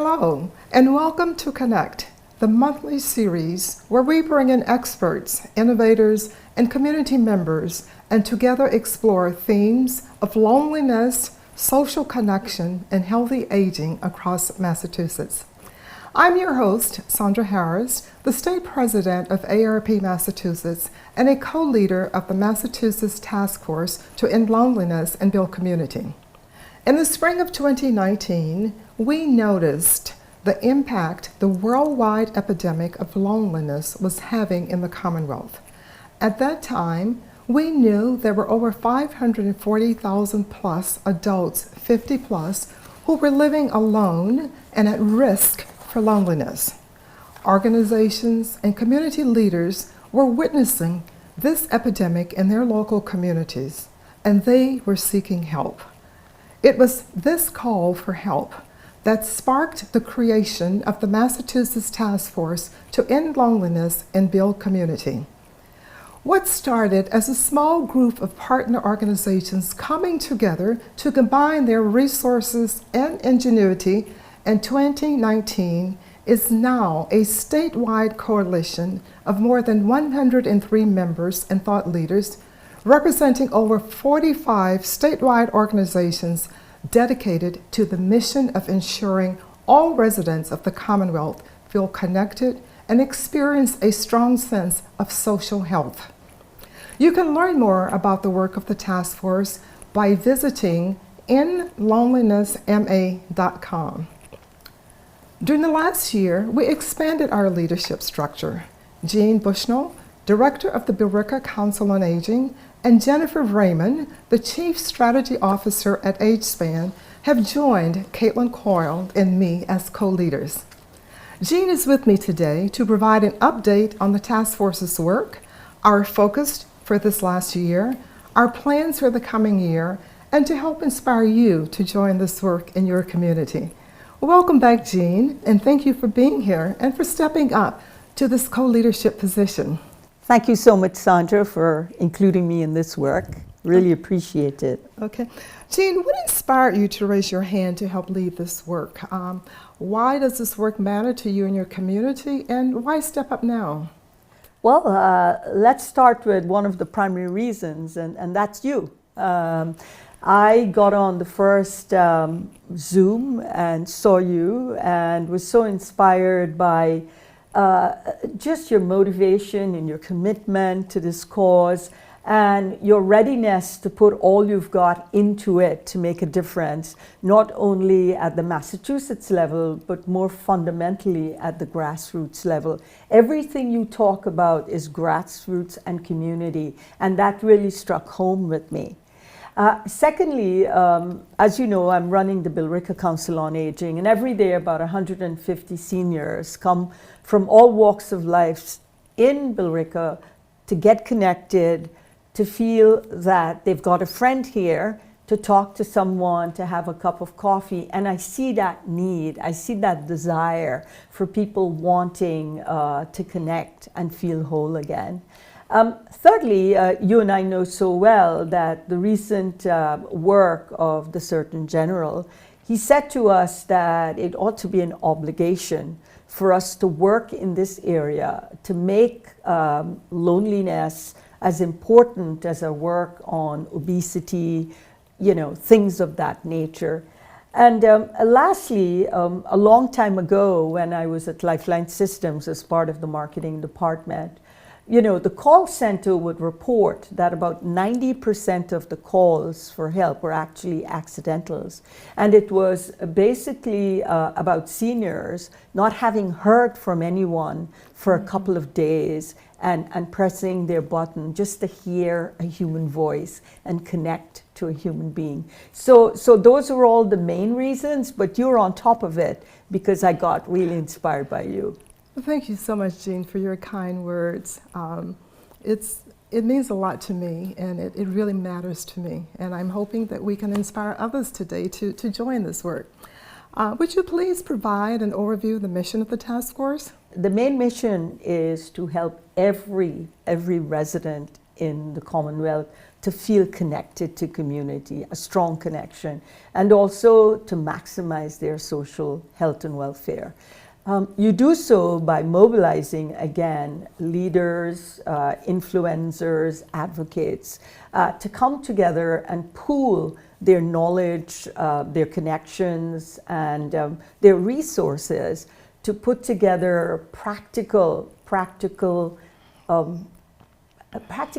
Hello, and welcome to Connect, the monthly series where we bring in experts, innovators, and community members and together explore themes of loneliness, social connection, and healthy aging across Massachusetts. I'm your host, Sandra Harris, the state president of ARP Massachusetts and a co-leader of the Massachusetts Task Force to End Loneliness and Build Community. In the spring of 2019, we noticed the impact the worldwide epidemic of loneliness was having in the Commonwealth. At that time, we knew there were over 540,000 plus adults, 50 plus, who were living alone and at risk for loneliness. Organizations and community leaders were witnessing this epidemic in their local communities, and they were seeking help. It was this call for help that sparked the creation of the Massachusetts Task Force to End Loneliness and Build Community. What started as a small group of partner organizations coming together to combine their resources and ingenuity in 2019 is now a statewide coalition of more than 103 members and thought leaders representing over 45 statewide organizations dedicated to the mission of ensuring all residents of the Commonwealth feel connected and experience a strong sense of social health. You can learn more about the work of the task force by visiting endlonelinessma.com. During the last year, we expanded our leadership structure. Jean Bushnell, Director of the Billerica Council on Aging, and Jennifer Raymond, the Chief Strategy Officer at AgeSpan, have joined Caitlin Coyle and me as co-leaders. Jean is with me today to provide an update on the task force's work, our focus for this last year, our plans for the coming year, and to help inspire you to join this work in your community. Welcome back, Jean, and thank you for being here and for stepping up to this co-leadership position. Thank you so much, Sandra, for including me in this work. Really appreciate it. Okay. Jean, what inspired you to raise your hand to help lead this work? Why does this work matter to you and your community, and why step up now? Well, let's start with one of the primary reasons, and that's you. I got on the first Zoom and saw you and was so inspired by just your motivation and your commitment to this cause and your readiness to put all you've got into it to make a difference, not only at the Massachusetts level, but more fundamentally at the grassroots level. Everything you talk about is grassroots and community, and that really struck home with me. Secondly, as you know, I'm running the Billerica Council on Aging, and every day about 150 seniors come from all walks of life in Billerica to get connected, to feel that they've got a friend here, to talk to someone, to have a cup of coffee. And I see that need, I see that desire for people wanting to connect and feel whole again. Thirdly, you and I know so well that the recent work of the Surgeon General, he said to us that it ought to be an obligation for us to work in this area to make loneliness as important as our work on obesity, things of that nature. And lastly, a long time ago when I was at Lifeline Systems as part of the marketing department, the call center would report that about 90% of the calls for help were actually accidentals. And it was basically about seniors not having heard from anyone for a couple of days and pressing their button just to hear a human voice and connect to a human being. So those are all the main reasons, but you're on top of it because I got really inspired by you. Well, thank you so much, Jean, for your kind words. It means a lot to me, and it really matters to me. And I'm hoping that we can inspire others today to join this work. Would you please provide an overview of the mission of the task force? The main mission is to help every resident in the Commonwealth to feel connected to community, a strong connection, and also to maximize their social health and welfare. You do so by mobilizing, again, leaders, influencers, advocates, to come together and pool their knowledge, their connections, and their resources to put together practical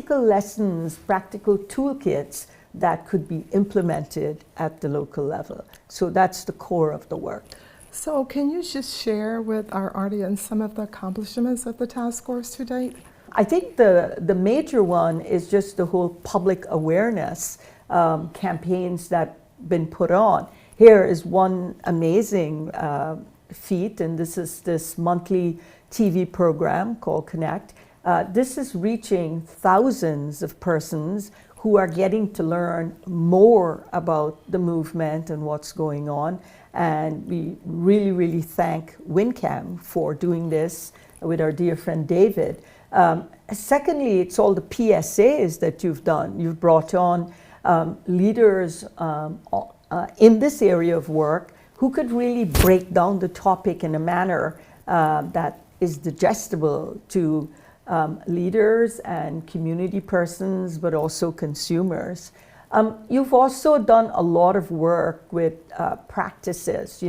lessons, practical toolkits that could be implemented at the local level. So that's the core of the work. So can you just share with our audience some of the accomplishments of the task force to date? I think the major one is just the whole public awareness campaigns that been put on. Here is one amazing feat, and this is this monthly TV program called Connect. This is reaching thousands of persons who are getting to learn more about the movement and what's going on. And we really, really thank WinCam for doing this with our dear friend David. Secondly, it's all the PSAs that you've done. You've brought on leaders in this area of work who could really break down the topic in a manner that is digestible to leaders and community persons, but also consumers. You've also done a lot of work with practices,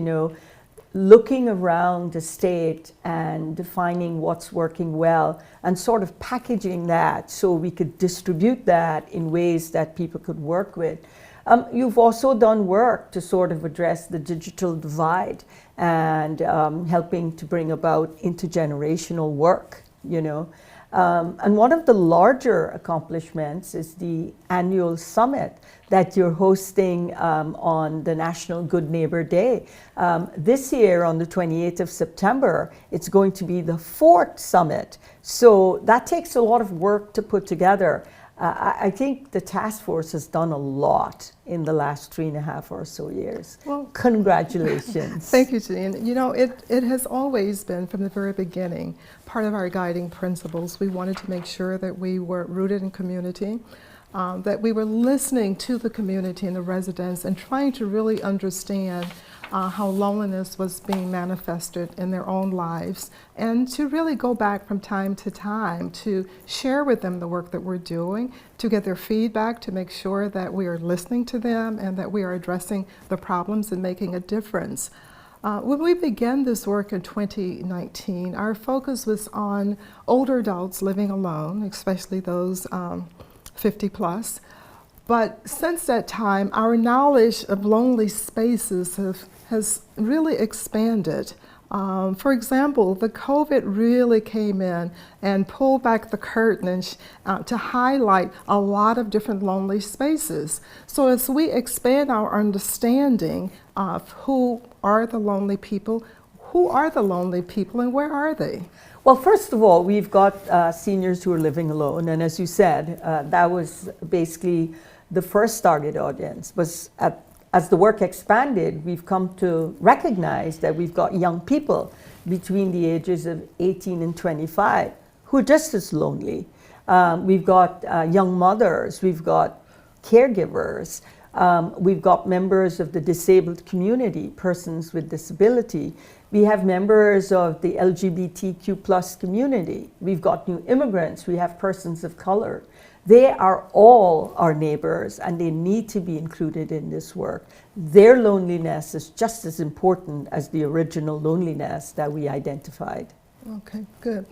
looking around the state and defining what's working well and sort of packaging that so we could distribute that in ways that people could work with. You've also done work to sort of address the digital divide and helping to bring about intergenerational work, And one of the larger accomplishments is the annual summit that you're hosting on the National Good Neighbor Day. This year, on the 28th of September, it's going to be the 4th summit. So that takes a lot of work to put together. I think the task force has done a lot in the last 3.5 or so years. Well, congratulations. Thank you, Jean. It has always been, from the very beginning, part of our guiding principles. We wanted to make sure that we were rooted in community, that we were listening to the community and the residents and trying to really understand how loneliness was being manifested in their own lives, and to really go back from time to time to share with them the work that we're doing, to get their feedback, to make sure that we are listening to them and that we are addressing the problems and making a difference. When we began this work in 2019, our focus was on older adults living alone, especially those 50 plus. But since that time, our knowledge of lonely spaces has really expanded. For example, the COVID really came in and pulled back the curtain and to highlight a lot of different lonely spaces. So as we expand our understanding of who are the lonely people and where are they? Well, first of all, we've got seniors who are living alone. And as you said, that was basically the first target audience. As the work expanded, we've come to recognize that we've got young people between the ages of 18 and 25 who are just as lonely. We've got young mothers, we've got caregivers, we've got members of the disabled community, persons with disability. We have members of the LGBTQ plus community. We've got new immigrants, we have persons of color. They are all our neighbors and they need to be included in this work. Their loneliness is just as important as the original loneliness that we identified. Okay, good.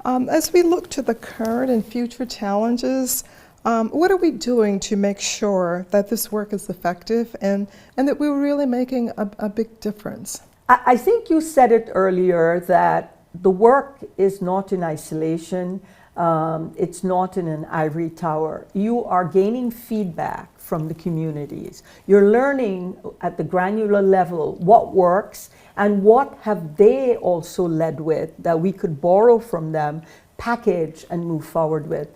As we look to the current and future challenges, what are we doing to make sure that this work is effective and that we're really making a big difference? I think you said it earlier that the work is not in isolation. It's not in an ivory tower. You are gaining feedback from the communities. You're learning at the granular level what works and what have they also led with that we could borrow from them, package and move forward with.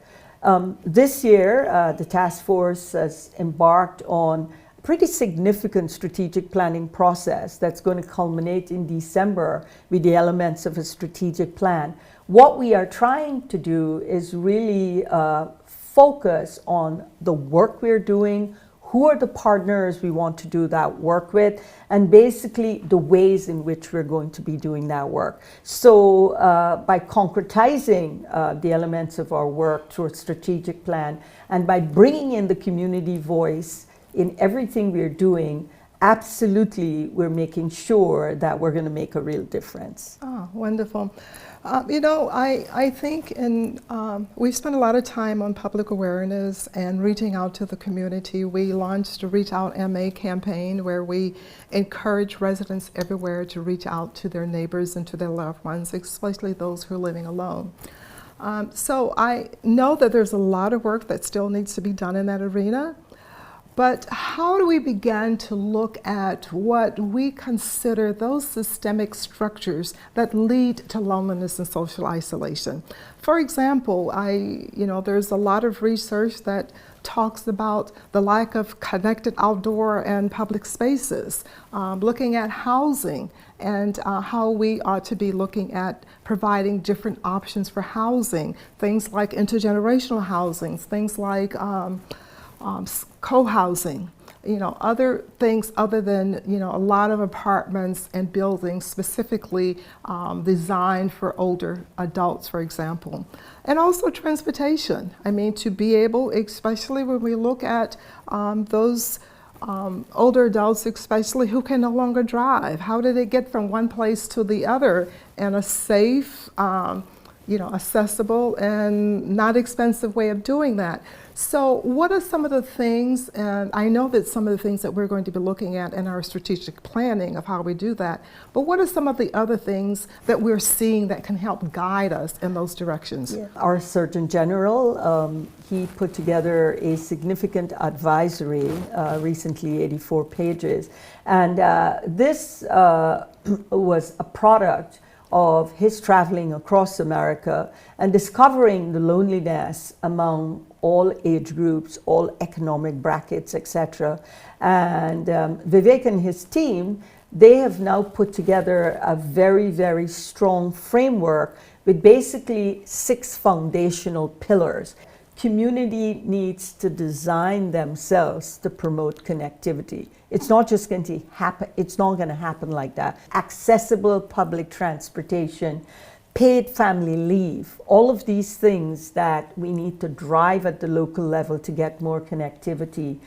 This year, the task force has embarked on a pretty significant strategic planning process that's going to culminate in December with the elements of a strategic plan. What we are trying to do is really focus on the work we're doing, who are the partners we want to do that work with, and basically the ways in which we're going to be doing that work. So by concretizing the elements of our work through a strategic plan, and by bringing in the community voice in everything we're doing, absolutely we're making sure that we're going to make a real difference. Oh, wonderful. I think we've spent a lot of time on public awareness and reaching out to the community. We launched a Reach Out MA campaign where we encourage residents everywhere to reach out to their neighbors and to their loved ones, especially those who are living alone. So I know that there's a lot of work that still needs to be done in that arena. But how do we begin to look at what we consider those systemic structures that lead to loneliness and social isolation? For example, there's a lot of research that talks about the lack of connected outdoor and public spaces, looking at housing and how we ought to be looking at providing different options for housing, things like intergenerational housing, things like co-housing, other things other than, a lot of apartments and buildings specifically designed for older adults, for example. And also transportation. I mean, to be able, especially when we look at those older adults, especially who can no longer drive, how do they get from one place to the other in a safe, accessible and not expensive way of doing that? So what are some of the things, and I know that some of the things that we're going to be looking at in our strategic planning of how we do that, but what are some of the other things that we're seeing that can help guide us in those directions? Yeah. Our Surgeon General, he put together a significant advisory, recently 84 pages, and this was a product of his traveling across America and discovering the loneliness among all age groups, all economic brackets, etc. And Vivek and his team, they have now put together a very, very strong framework with basically 6 foundational pillars. Community needs to design themselves to promote connectivity. It's not just going to happen, it's not going to happen like that. Accessible public transportation, paid family leave, all of these things that we need to drive at the local level to get more connectivity.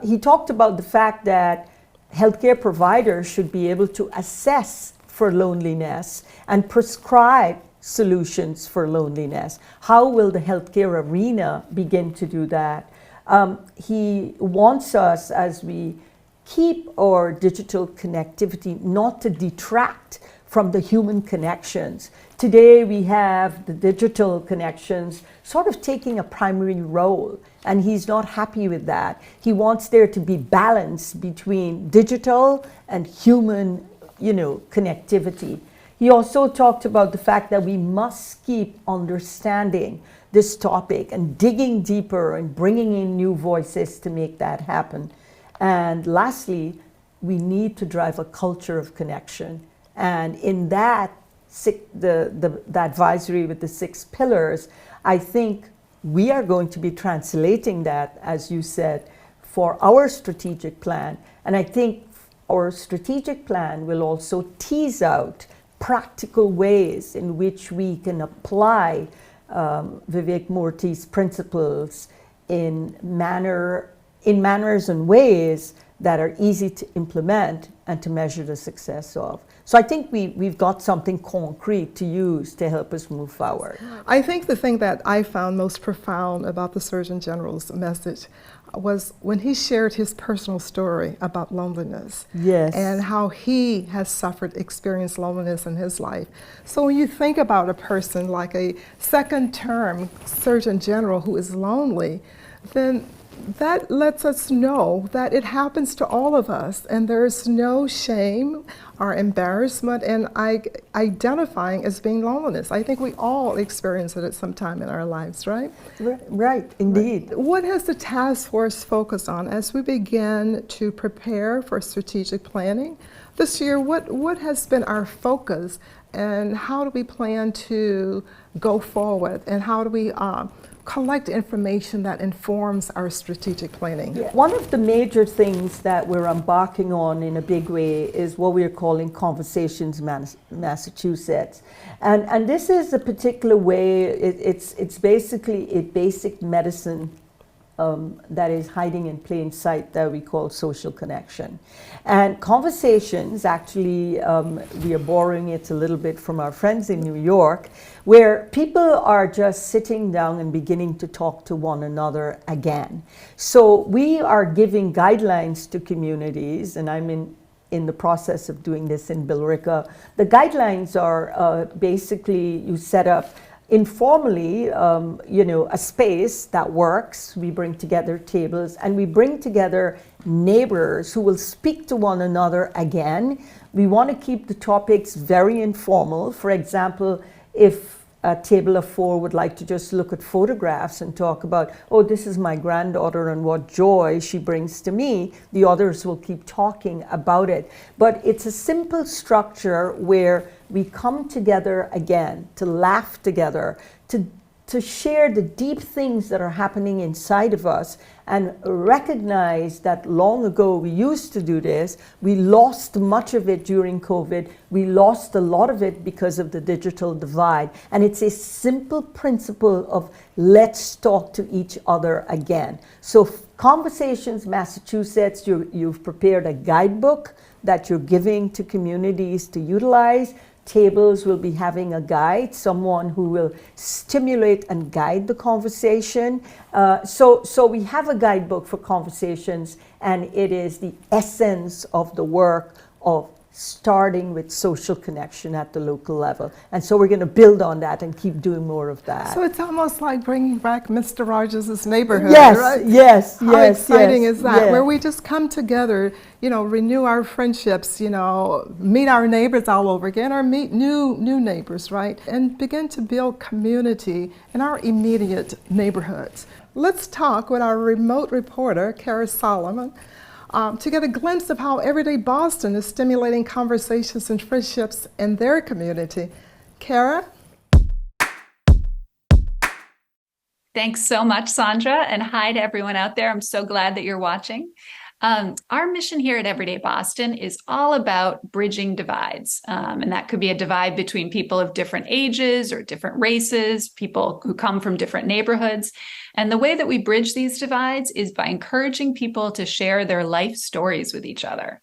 He talked about the fact that healthcare providers should be able to assess for loneliness and prescribe solutions for loneliness. How will the healthcare arena begin to do that? He wants us, as we keep our digital connectivity, not to detract from the human connections. Today we have the digital connections sort of taking a primary role, and he's not happy with that. He wants there to be balance between digital and human, connectivity. He also talked about the fact that we must keep understanding this topic and digging deeper and bringing in new voices to make that happen. And lastly, we need to drive a culture of connection. And in that, the advisory with the 6 pillars, I think we are going to be translating that, as you said, for our strategic plan. And I think our strategic plan will also tease out practical ways in which we can apply Vivek Murthy's principles in manners and ways that are easy to implement and to measure the success of. So I think we've got something concrete to use to help us move forward. I think the thing that I found most profound about the Surgeon General's message was when he shared his personal story about loneliness. Yes. And how he has experienced loneliness in his life. So when you think about a person like a second-term Surgeon General who is lonely, then that lets us know that it happens to all of us, and there's no shame or embarrassment in identifying as being loneliness. I think we all experience it at some time in our lives, right? Right, indeed. What has the task force focused on as we begin to prepare for strategic planning this year? What has been our focus, and how do we plan to go forward, and how do we collect information that informs our strategic planning. Yeah. One of the major things that we're embarking on in a big way is what we're calling Conversations Massachusetts. And this is a particular way, it's basically a basic medicine that is hiding in plain sight that we call social connection. And Conversations, actually, we are borrowing it a little bit from our friends in New York, where people are just sitting down and beginning to talk to one another again. So we are giving guidelines to communities, and I'm in the process of doing this in Billerica. The guidelines are basically you set up informally, a space that works. We bring together tables and we bring together neighbors who will speak to one another again. We want to keep the topics very informal. For example, if a table of four would like to just look at photographs and talk about, oh, this is my granddaughter and what joy she brings to me, the others will keep talking about it. But it's a simple structure where we come together again to laugh together, to share the deep things that are happening inside of us and recognize that long ago we used to do this. We lost much of it during COVID. We lost a lot of it because of the digital divide. And it's a simple principle of let's talk to each other again. So Conversations Massachusetts, you've prepared a guidebook that you're giving to communities to utilize. Tables will be having a guide, someone who will stimulate and guide the conversation. So we have a guidebook for Conversations, and it is the essence of the work of starting with social connection at the local level. And so we're going to build on that and keep doing more of that. So it's almost like bringing back Mr. Rogers' neighborhood, yes, right? Yes, How exciting yes, is that? yes. Where we just come together, renew our friendships, meet our neighbors all over again, or meet new neighbors, right? And begin to build community in our immediate neighborhoods. Let's talk with our remote reporter, Cara Solomon, to get a glimpse of how everyday Boston is stimulating conversations and friendships in their community. Cara? Thanks so much, Sandra, and hi to everyone out there. I'm so glad that you're watching. Our mission here at Everyday Boston is all about bridging divides. And that could be a divide between people of different ages or different races, people who come from different neighborhoods. And the way that we bridge these divides is by encouraging people to share their life stories with each other.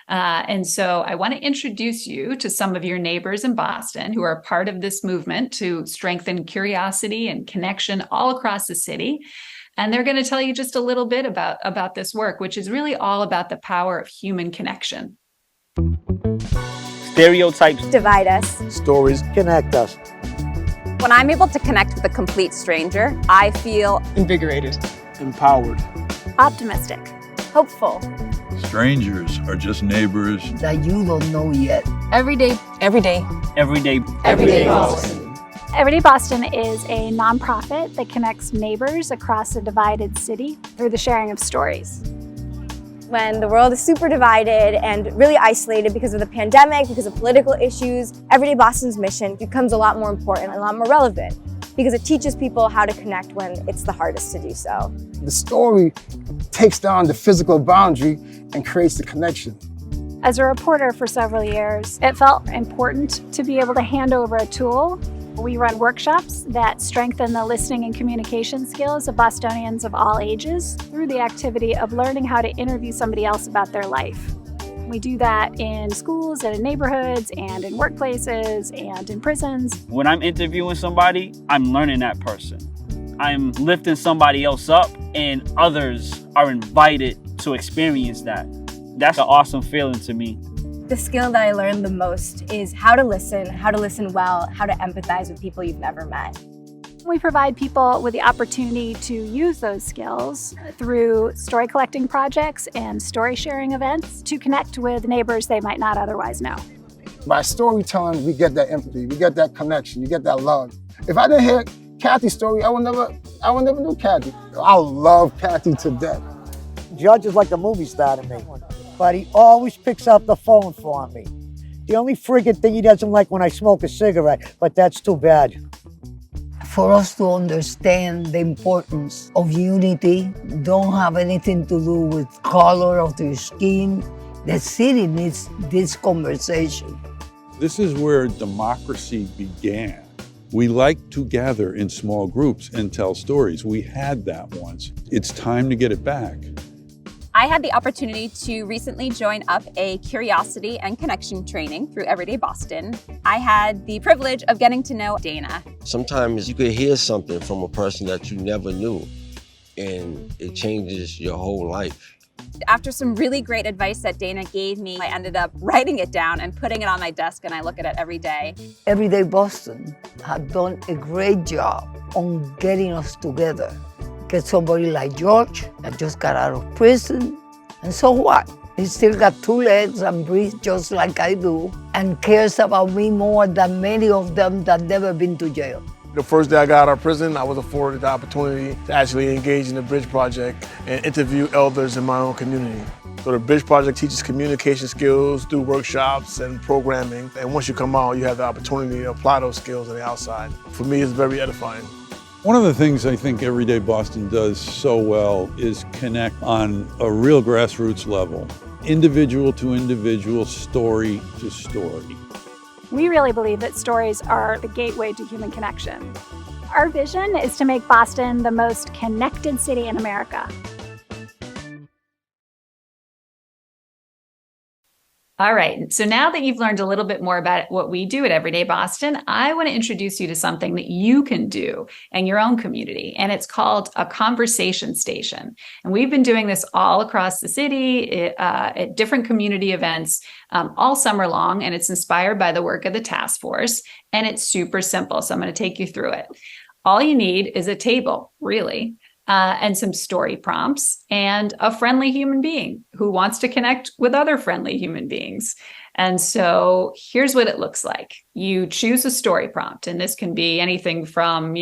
And so I want to introduce you to some of your neighbors in Boston who are part of this movement to strengthen curiosity and connection all across the city. And they're going to tell you just a little bit about this work, which is really all about the power of human connection. Stereotypes divide us. Stories connect us. When I'm able to connect with a complete stranger, I feel invigorated, Empowered. optimistic, hopeful. Strangers are just neighbors that you don't know yet. every day. everyday Boston. Everyday Boston is a nonprofit that connects neighbors across a divided city through the sharing of stories. When the world is super divided and really isolated because of the pandemic, because of political issues, Everyday Boston's mission becomes a lot more important and a lot more relevant because it teaches people how to connect when it's the hardest to do so. The story takes down the physical boundary and creates the connection. As a reporter for several years, it felt important to be able to hand over a tool. We run workshops that strengthen the listening and communication skills of Bostonians of all ages through the activity of learning how to interview somebody else about their life. We do that in schools and in neighborhoods and in workplaces and in prisons. When I'm interviewing somebody, I'm learning that person. I'm lifting somebody else up and others are invited to experience that. That's an awesome feeling to me. The skill that I learned the most is how to listen well, how to empathize with people you've never met. We provide people with the opportunity to use those skills through story collecting projects and story sharing events to connect with neighbors they might not otherwise know. By storytelling, we get that empathy, we get that connection, you get that love. If I didn't hear Kathy's story, I would never know Kathy. I love Kathy to death. Judge is like a movie star to me, but he always picks up the phone for me. The only friggin' thing he doesn't like when I smoke a cigarette, but that's too bad. for us to understand the importance of unity. Don't have anything to do with color of your skin. The city needs this conversation. This is where democracy began. We like to gather in small groups and tell stories. We had that once. It's time to get it back. I had the opportunity to recently join up a curiosity and connection training through Everyday Boston. I had the privilege of getting to know Dana. Sometimes you could hear something from a person that you never knew, and it changes your whole life. After some really great advice that Dana gave me, I ended up writing it down and putting it on my desk, and I look at it every day. Everyday Boston had done a great job on getting us together. Get somebody like George that just got out of prison, and so what? He still got 2 legs and breathes just like I do, and cares about me more than many of them that never been to jail. The first day I got out of prison, I was afforded the opportunity to actually engage in the Bridge Project and interview elders in my own community. So the Bridge Project teaches communication skills through workshops and programming, and once you come out, you have the opportunity to apply those skills on the outside. For me, it's very edifying. One of the things I think Everyday Boston does so well is connect on a real grassroots level, individual to individual, story to story. We really believe that stories are the gateway to human connection. Our vision is to make Boston the most connected city in America. All right. So now that you've learned a little bit more about what we do at Everyday Boston, I want to introduce you to something that you can do in your own community. And it's called a conversation station. And we've been doing this all across the city at different community events all summer long. And it's inspired by the work of the task force. And it's super simple. So I'm going to take you through it. All you need is a table, really. And some story prompts and a friendly human being who wants to connect with other friendly human beings. And so here's what it looks like. You choose a story prompt, and this can be anything from,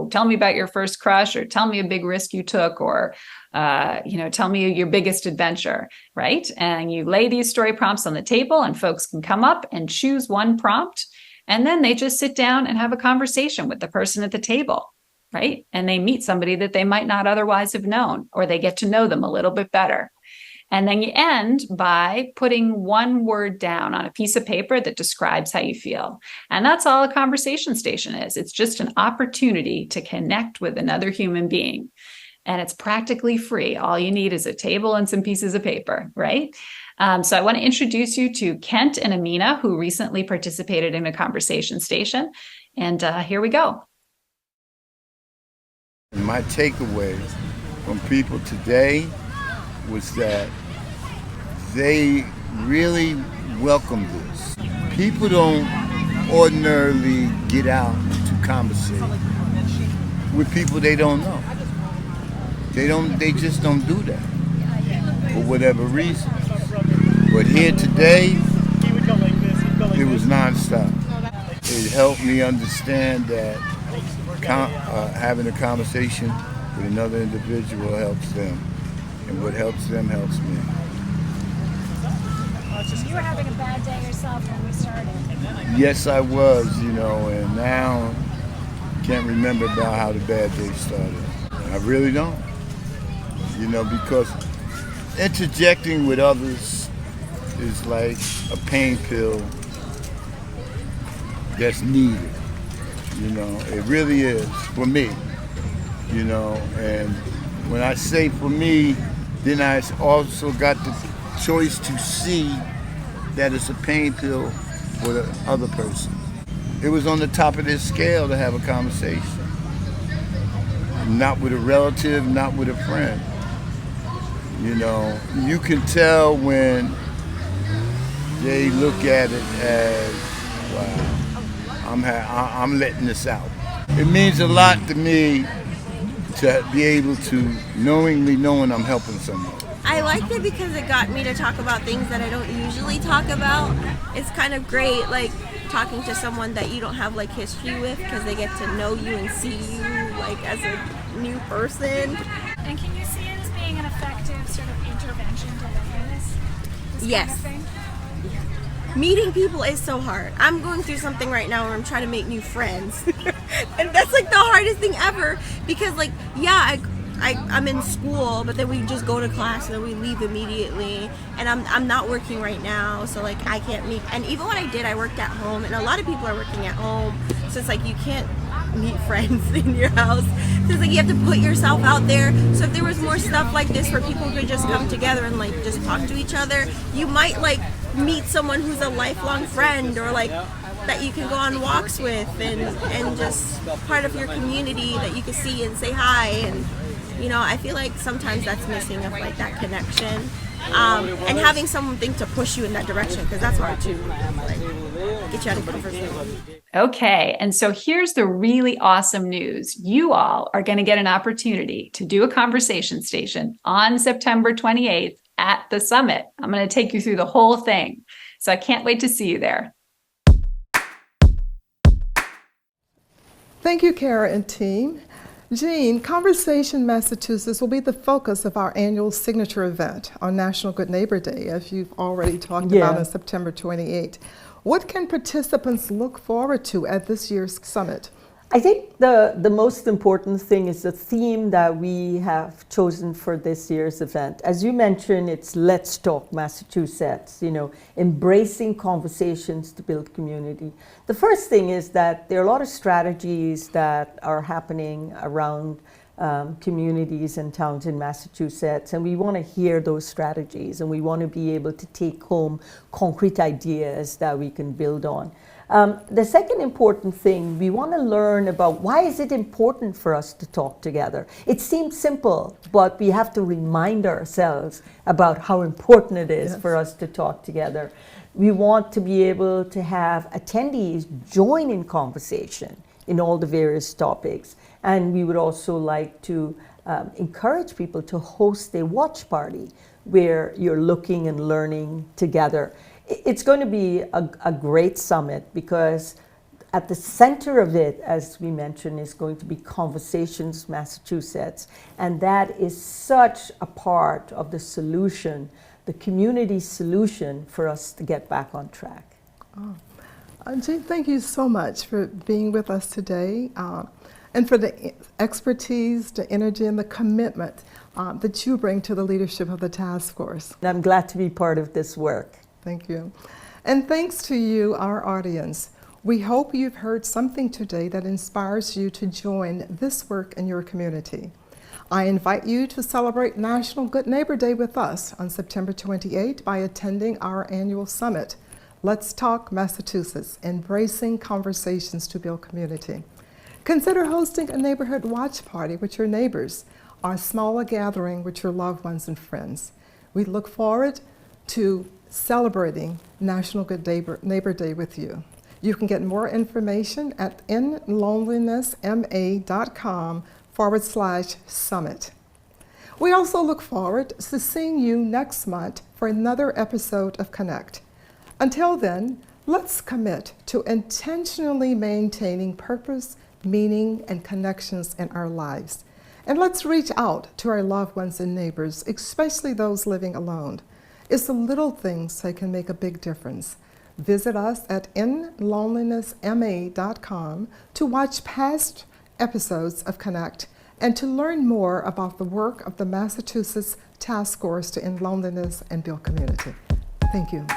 tell me about your first crush, or tell me a big risk you took, or, tell me your biggest adventure, right? And you lay these story prompts on the table, and folks can come up and choose one prompt, and then they just sit down and have a conversation with the person at the table. Right? And they meet somebody that they might not otherwise have known, or they get to know them a little bit better. And then you end by putting one word down on a piece of paper that describes how you feel. And that's all a conversation station is. It's just an opportunity to connect with another human being. And it's practically free. All you need is a table and some pieces of paper, right? So I want to introduce you to Kent and Amina, who recently participated in a conversation station. And here we go. My takeaway from people today was that they really welcome this. People don't ordinarily get out to conversate with people they don't know. They just don't do that for whatever reason. But here today, it was nonstop. It helped me understand that having a conversation with another individual helps them, and what helps them helps me. You were having a bad day yourself when we started. Yes, I was, and now can't remember about how the bad day started. I really don't, because interjecting with others is like a pain pill that's needed. It really is for me, and when I say for me, then I also got the choice to see that it's a pain pill for the other person. It was on the top of their scale to have a conversation. Not with a relative, not with a friend. You can tell when they look at it as, wow, I'm letting this out. It means a lot to me to be able to knowingly knowing I'm helping someone. I liked it because it got me to talk about things that I don't usually talk about. It's kind of great, like talking to someone that you don't have like history with, because they get to know you and see you like as a new person. And can you see it as being an effective sort of intervention to look at this Yes. kind of thing? meeting people is so hard. I'm going through something right now where I'm trying to make new friends. And that's like the hardest thing ever, because like, yeah, I'm in school, but then we just go to class and then we leave immediately. And I'm not working right now, so like I can't meet. And even when I did, I worked at home, and a lot of people are working at home, so it's like you can't meet friends in your house. So it's like you have to put yourself out there. So if there was more stuff like this where people could just come together and like just talk to each other, you might like meet someone who's a lifelong friend, or like that you can go on walks with, and just part of your community that you can see and say hi. And you know, I feel like sometimes that's missing, of like that connection, and having something to push you in that direction, because that's hard too, like get you out of comfort zone. Okay, and so here's the really awesome news. You all are going to get an opportunity to do a conversation station on September 28th at the summit. I'm going to take you through the whole thing. So I can't wait to see you there. Thank you, Cara and team. Jean, Conversation Massachusetts will be the focus of our annual signature event on National Good Neighbor Day, as you've already talked about on September 28th. What can participants look forward to at this year's summit? I think the most important thing is the theme that we have chosen for this year's event. As you mentioned, it's Let's Talk Massachusetts, you know, embracing conversations to build community. The first thing is that there are a lot of strategies that are happening around communities and towns in Massachusetts, and we want to hear those strategies, and we want to be able to take home concrete ideas that we can build on. The second important thing, we want to learn about why is it important for us to talk together. It seems simple, but we have to remind ourselves about how important it is for us to talk together. We want to be able to have attendees join in conversation in all the various topics. And we would also like to encourage people to host a watch party where you're looking and learning together. It's going to be a great summit, because at the center of it, as we mentioned, is going to be Conversations Massachusetts. And that is such a part of the solution, the community solution for us to get back on track. Jean, thank you so much for being with us today, and for the expertise, the energy, and the commitment that you bring to the leadership of the task force. And I'm glad to be part of this work. Thank you. And thanks to you, our audience. We hope you've heard something today that inspires you to join this work in your community. I invite you to celebrate National Good Neighbor Day with us on September 28 by attending our annual summit, Let's Talk Massachusetts, Embracing Conversations to Build Community. Consider hosting a neighborhood watch party with your neighbors, or a smaller gathering with your loved ones and friends. We look forward to celebrating National Good Neighbor Day with you. You can get more information at inlonelinessma.com/summit. We also look forward to seeing you next month for another episode of Connect. Until then, let's commit to intentionally maintaining purpose, meaning, and connections in our lives. And let's reach out to our loved ones and neighbors, especially those living alone. It's the little things that can make a big difference. Visit us at inlonelinessma.com to watch past episodes of Connect and to learn more about the work of the Massachusetts Task Force to End Loneliness and Build Community. Thank you.